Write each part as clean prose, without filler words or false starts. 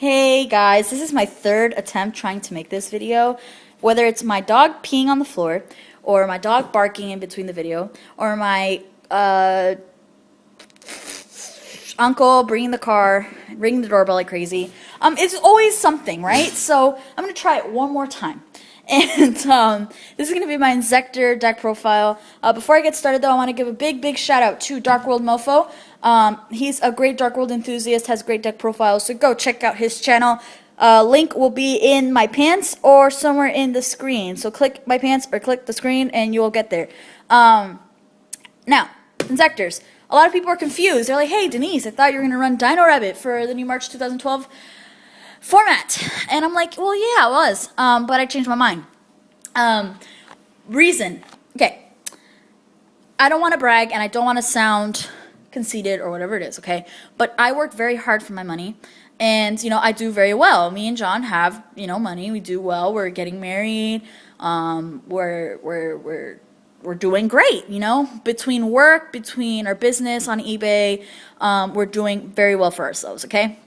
Hey guys, this is my third attempt trying to make this video. Whether it's my dog peeing on the floor, or my dog barking in between the video, or my uncle bringing the car, ringing the doorbell like crazy. It's always something, right? So I'm going to try it one more time. And this is going to be my Inzektor deck profile. Before I get started, though, I want to give a big shout out to DarkWorldMOFO. He's a great Dark World enthusiast, has great deck profiles, so go check out his channel. Link will be in my pants or somewhere in the screen. So click my pants or click the screen and you will get there. Now, Inzektors. A lot of people are confused. They're like, hey, Denise, I thought you were going to run Dino Rabbit for the new March 2012 format. And I'm like, well, yeah, I was. But I changed my mind. Reason. Okay. I don't want to brag and I don't want to sound conceited or whatever it is, okay? But I worked very hard for my money. And, you know, I do very well. Me and John have, you know, money. We do well. We're getting married. We're doing great, you know, between work, between our business on eBay, we're doing very well for ourselves, okay?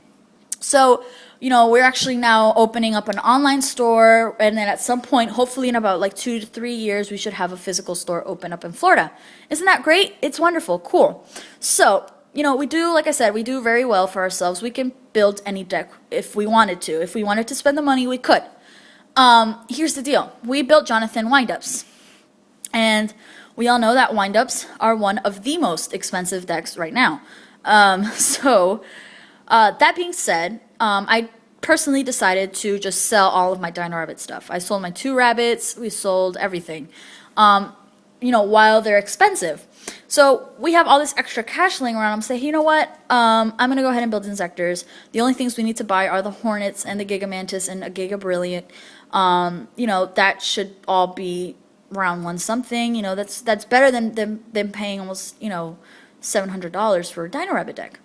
So, you know, we're actually now opening up an online store, and then at some point, hopefully in about like 2 to 3 years, we should have a physical store open up in Florida. Isn't that great? It's wonderful, cool. So, you know, we do, like I said, we do very well for ourselves. We can build any deck if we wanted to. If we wanted to spend the money, we could. Here's the deal. We built Jonathan windups. And we all know that windups are one of the most expensive decks right now. That being said, I personally decided to just sell all of my Dino Rabbit stuff. I sold my 2 rabbits. We sold everything, you know, while they're expensive. So we have all this extra cash laying around. I'm saying, you know what? I'm going to go ahead and build Inzektors. The only things we need to buy are the Hornets and the Giga Mantis and a Giga Brilliant. You know, that should all be around 1 something, you know, that's better than them paying almost, you know, $700 for a Dino Rabbit deck.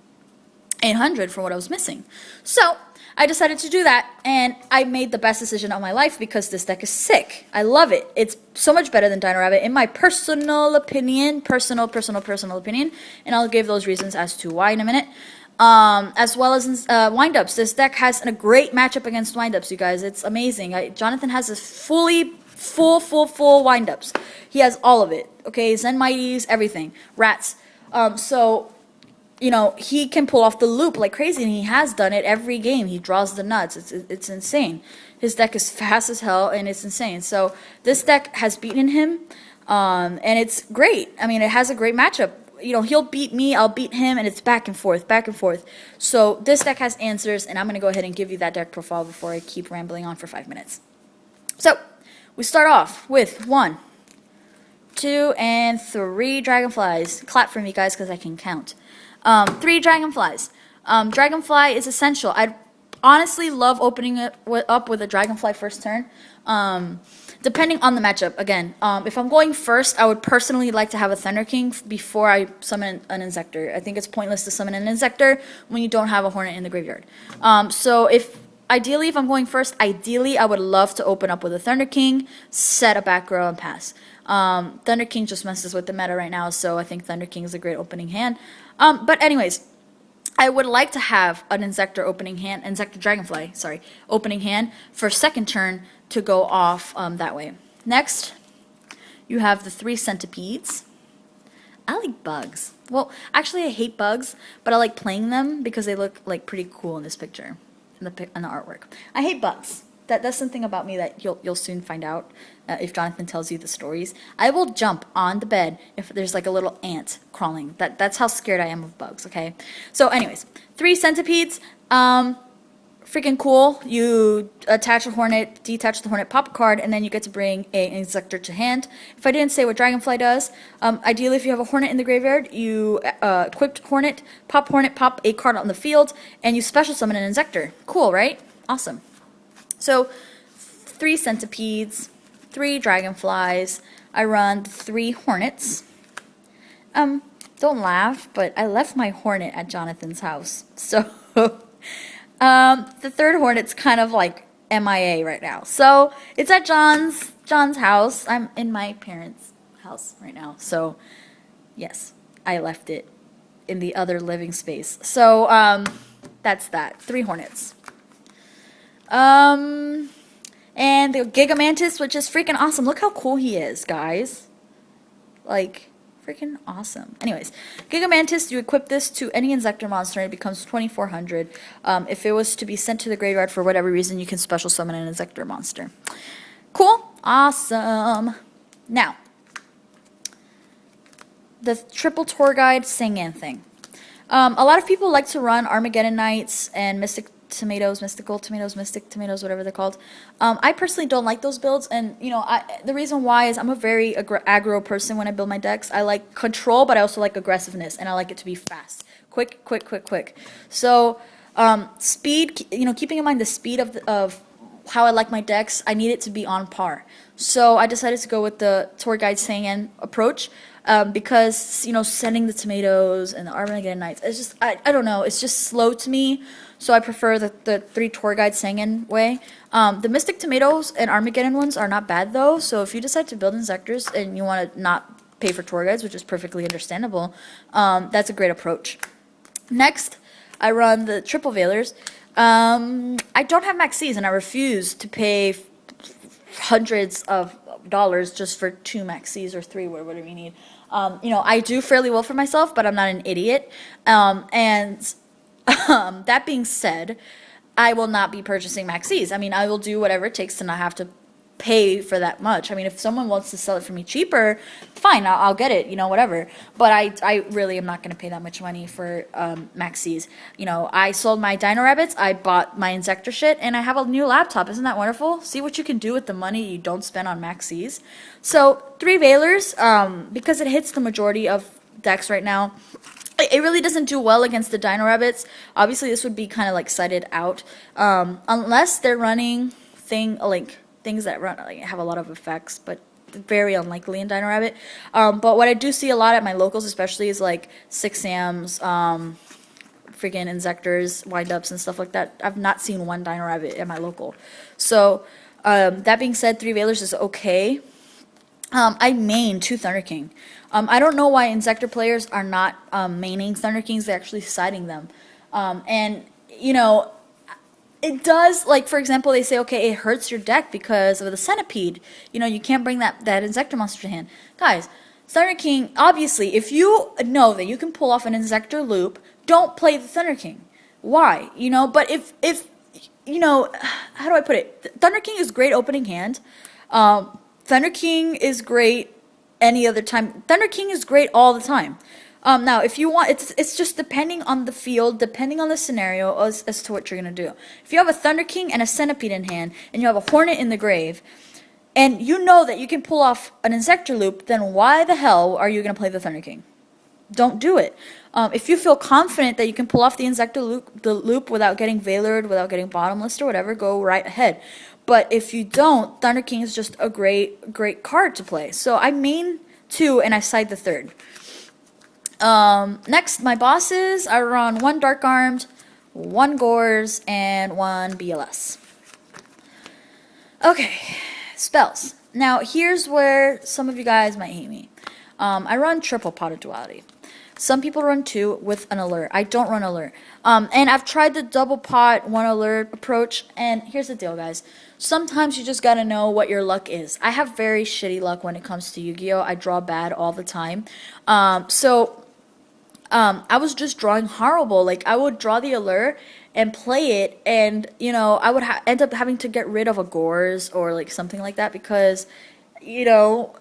$800 for what I was missing. So I decided to do that, and I made the best decision of my life because this deck is sick. I love it. It's so much better than Dino Rabbit in my personal opinion, personal opinion, and I'll give those reasons as to why in a minute. As well as windups. This deck has a great matchup against windups, you guys. It's amazing. Jonathan has this full windups. He has all of it. Okay, Zen Mighties, everything. Rats. So, you know, he can pull off the loop like crazy, and he has done it every game. He draws the nuts. It's insane. His deck is fast as hell, and it's insane. So this deck has beaten him, and it's great. I mean, it has a great matchup. You know, he'll beat me, I'll beat him, and it's back and forth. So this deck has answers, and I'm going to go ahead and give you that deck profile before I keep rambling on for 5 minutes. So we start off with 1, 2, and 3 dragonflies. Clap for me, guys, because I can count. 3 dragonflies. Dragonfly is essential. I'd honestly love opening it up with a dragonfly first turn. Depending on the matchup, again, if I'm going first, I would personally like to have a Thunder King before I summon an Inzektor. I think it's pointless to summon an Inzektor when you don't have a Hornet in the graveyard. So ideally, if I'm going first, I would love to open up with a Thunder King, set a back row, and pass. Thunder King just messes with the meta right now, so I think Thunder King is a great opening hand. But anyways, I would like to have an Inzektor Dragonfly, opening hand for second turn to go off that way. Next, you have the 3 centipedes. I like bugs. Well, actually, I hate bugs, but I like playing them because they look like pretty cool in this picture, in the artwork. I hate bugs. That's something about me that you'll soon find out if Jonathan tells you the stories. I will jump on the bed if there's like a little ant crawling. That's how scared I am of bugs, okay? So anyways, 3 centipedes, freaking cool. You attach a Hornet, detach the Hornet, pop a card, and then you get to bring an Inzektor to hand. If I didn't say what Dragonfly does, ideally if you have a Hornet in the graveyard, you equipped Hornet, pop a card on the field, and you special summon an Inzektor. Cool, right? Awesome. So 3 centipedes, 3 dragonflies. I run 3 hornets. Don't laugh, but I left my hornet at Jonathan's house. So the 3rd hornet's kind of like MIA right now. So it's at John's house. I'm in my parents' house right now. So yes, I left it in the other living space. So that's that. 3 hornets. And the Gigamantis, which is freaking awesome. Look how cool he is, guys. Like, freaking awesome. Anyways, Gigamantis, you equip this to any Inzektor monster and it becomes 2400. If it was to be sent to the graveyard for whatever reason, you can special summon an Inzektor monster. Cool. Awesome. Now, the triple tour guide Sangan thing. A lot of people like to run Armageddon Knights and Mystic Tomatoes, Mystical Tomatoes, Mystic Tomatoes, whatever they're called. I personally don't like those builds, and you know, the reason why is I'm a very aggro person when I build my decks. I like control, but I also like aggressiveness, and I like it to be fast, quick, quick, quick, quick. So, speed, you know, keeping in mind the speed of how I like my decks, I need it to be on par. So I decided to go with the tour guide Sangan approach. Because, you know, sending the tomatoes and the Armageddon Knights, it's just, I don't know, it's just slow to me, so I prefer the 3 tour guide Sangan way. The Mystic Tomatoes and Armageddon ones are not bad, though, so if you decide to build Inzektors and you want to not pay for tour guides, which is perfectly understandable, that's a great approach. Next, I run the Triple Veilers. I don't have Max Cs, and I refuse to pay hundreds of dollars just for 2 Max Cs or 3, whatever you need. You know, I do fairly well for myself, but I'm not an idiot. That being said, I will not be purchasing Max Cs. I mean, I will do whatever it takes to not have to pay for that much. I mean, if someone wants to sell it for me cheaper, fine, I'll get it, you know, whatever. But I really am not going to pay that much money for Max Cs. You know, I sold my Dino Rabbits, I bought my Inzektor shit, and I have a new laptop. Isn't that wonderful? See what you can do with the money you don't spend on Max Cs. So, 3 Veilers, because it hits the majority of decks right now, it really doesn't do well against the Dino Rabbits. Obviously, this would be kind of like sided out, unless they're running things that run like have a lot of effects, but very unlikely in Dino Rabbit. But what I do see a lot at my locals, especially, is like 6 Sams, freaking Inzektors, windups, and stuff like that. I've not seen 1 Dino Rabbit at my local. So that being said, 3 Veilers is okay. I main 2 Thunder King. I don't know why Inzektor players are not maining Thunder Kings. They're actually siding them. And you know, it does, like, for example, they say, okay, it hurts your deck because of the Centipede. You know, you can't bring that Inzektor monster to hand. Guys, Thunder King, obviously, if you know that you can pull off an Inzektor loop, don't play the Thunder King. Why? You know, but if you know, how do I put it? Thunder King is great opening hand. Thunder King is great any other time. Thunder King is great all the time. Now, if you want, it's just depending on the field, depending on the scenario as to what you're going to do. If you have a Thunder King and a Centipede in hand, and you have a Hornet in the grave, and you know that you can pull off an Inzektor loop, then why the hell are you going to play the Thunder King? Don't do it. If you feel confident that you can pull off the Inzektor loop without getting Veilered, without getting bottomless or whatever, go right ahead. But if you don't, Thunder King is just a great card to play. So I main 2 and I side the 3rd. Next, my bosses, I run 1 Dark Armed, 1 Gores, and 1 BLS. Okay, spells. Now, here's where some of you guys might hate me. I run triple pot of duality. Some people run 2 with an alert. I don't run alert. And I've tried the double pot, 1 alert approach, and here's the deal, guys. Sometimes you just gotta know what your luck is. I have very shitty luck when it comes to Yu-Gi-Oh! I draw bad all the time. I was just drawing horrible. Like, I would draw the alert and play it, and, you know, I would end up having to get rid of a Gores or, like, something like that because, you know,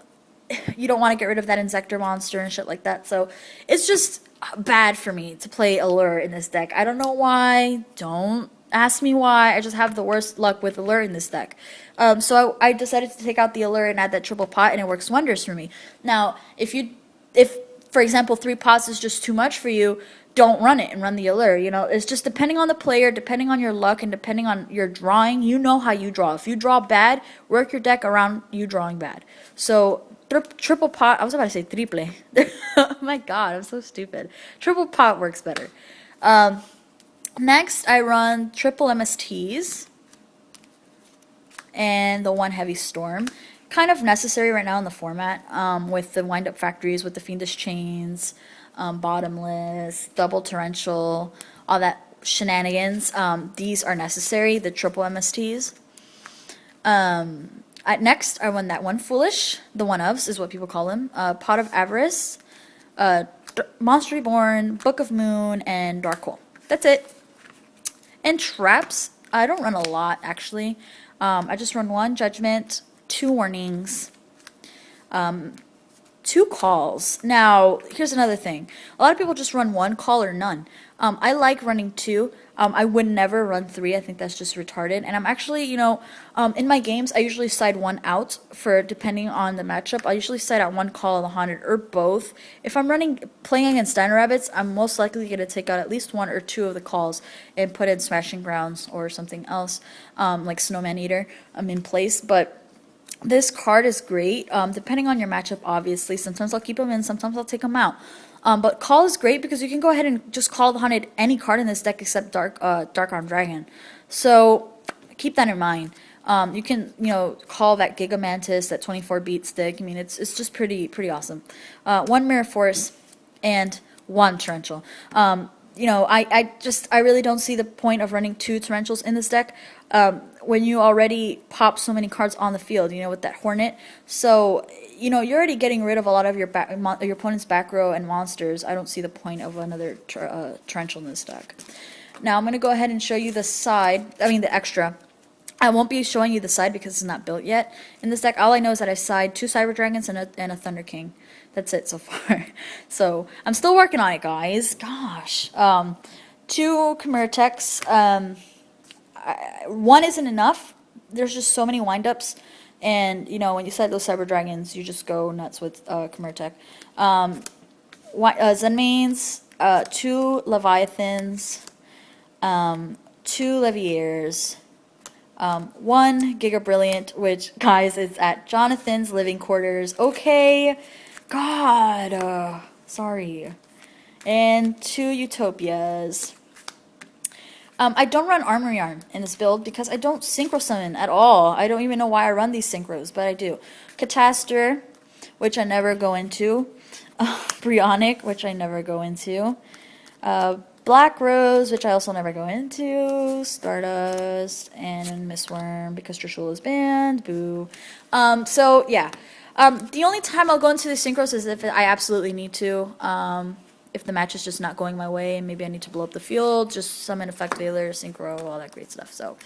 you don't want to get rid of that Inzektor monster and shit like that. So it's just bad for me to play alert in this deck. I don't know why. Don't ask me why. I just have the worst luck with alert in this deck. So I decided to take out the alert and add that triple pot, and it works wonders for me. Now, if for example, 3 pots is just too much for you, don't run it and run the alert. You know, it's just depending on the player, depending on your luck, and depending on your drawing. You know how you draw. If you draw bad, work your deck around you drawing bad. So triple pot, I was about to say triple. Oh my god, I'm so stupid. Triple pot works better. Next, I run triple MSTs and the 1 heavy storm. Kind of necessary right now in the format, with the wind-up factories, with the Fiendish Chains, bottomless, double torrential, all that shenanigans, these are necessary, the triple MSTs. Next, I won that one Foolish, the one-ofs is what people call them, Pot of Avarice, Monster Reborn, Book of Moon, and Dark Hole. That's it. And traps, I don't run a lot, actually. I just run 1 Judgment, 2 Warnings, 2 calls. Now, here's another thing. A lot of people just run 1 call or none. I like running 2. I would never run 3. I think that's just retarded. And I'm actually, you know, in my games, I usually side 1 out for depending on the matchup. I usually side out 1 call of the Haunted or both. If I'm playing against Dino Rabbits, I'm most likely going to take out at least 1 or 2 of the calls and put in Smashing Grounds or something else, like Snowman Eater, in place. But this card is great, depending on your matchup, obviously. Sometimes I'll keep them in, sometimes I'll take them out. But call is great because you can go ahead and just call the Haunted any card in this deck except Dark Arm Dragon. So keep that in mind. You can, you know, call that Giga Mantis, that 24 beat stick. I mean, it's just pretty awesome. 1 Mirror Force and 1 Torrential. You know, I really don't see the point of running 2 Torrentials in this deck when you already pop so many cards on the field, you know, with that Hornet. So, you know, you're already getting rid of a lot of your opponent's back row and monsters. I don't see the point of another Torrential in this deck. Now, I'm going to go ahead and show you the the extra. I won't be showing you the side because it's not built yet. In this deck, all I know is that I side 2 Cyber Dragons and a Thunder King. That's it so far. So, I'm still working on it, guys. Gosh. 2 Chimera Techs. 1 isn't enough. There's just so many windups. And, you know, when you side those Cyber Dragons, you just go nuts with Chimera Tech. Zenmains, 2 Leviathans, 2 Leviers, 1 Giga Brilliant, which, guys, is at Jonathan's living quarters. Okay. God. Sorry. And 2 Utopias. I don't run Armory Arm in this build because I don't Synchro Summon at all. I don't even know why I run these Synchros, but I do. Catastor, which I never go into. Brionic, which I never go into. Black Rose, which I also never go into. Stardust, and Mistworm because Trishul is banned. Boo. So, yeah. The only time I'll go into the Synchros is if I absolutely need to. If the match is just not going my way and maybe I need to blow up the field, just summon Effect Veiler, Synchro, all that great stuff. So,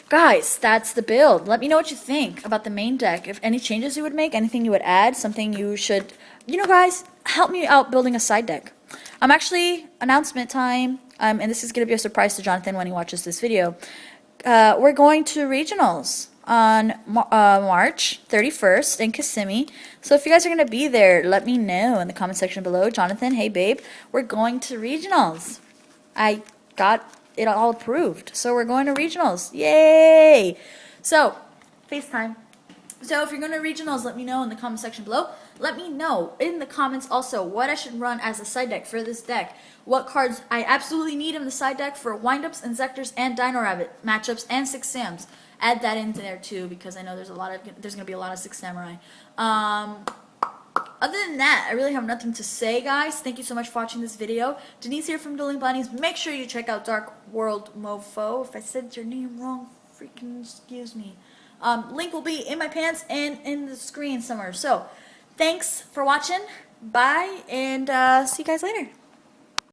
guys, that's the build. Let me know what you think about the main deck. If any changes you would make, anything you would add, something you should... You know, guys, help me out building a side deck. I'm actually... Announcement time, and this is going to be a surprise to Jonathan when he watches this video. We're going to regionals on March 31st in Kissimmee. So if you guys are going to be there, let me know in the comment section below. Jonathan, hey babe, we're going to regionals. I got it all approved. So we're going to regionals. Yay! So, FaceTime. So if you're going to regionals, let me know in the comment section below. Let me know in the comments also what I should run as a side deck for this deck. What cards I absolutely need in the side deck for Windups, Inzektors, and Dino Rabbit matchups, and 6 Sams. Add that into there too because I know there's going to be a lot of 6 Samurai. Other than that, I really have nothing to say, guys. Thank you so much for watching this video. Denise here from Dueling Bunnies. Make sure you check out DarkWorldMOFO. If I said your name wrong, freaking excuse me. Link will be in my pants and in the screen somewhere. So, thanks for watching. Bye, and see you guys later.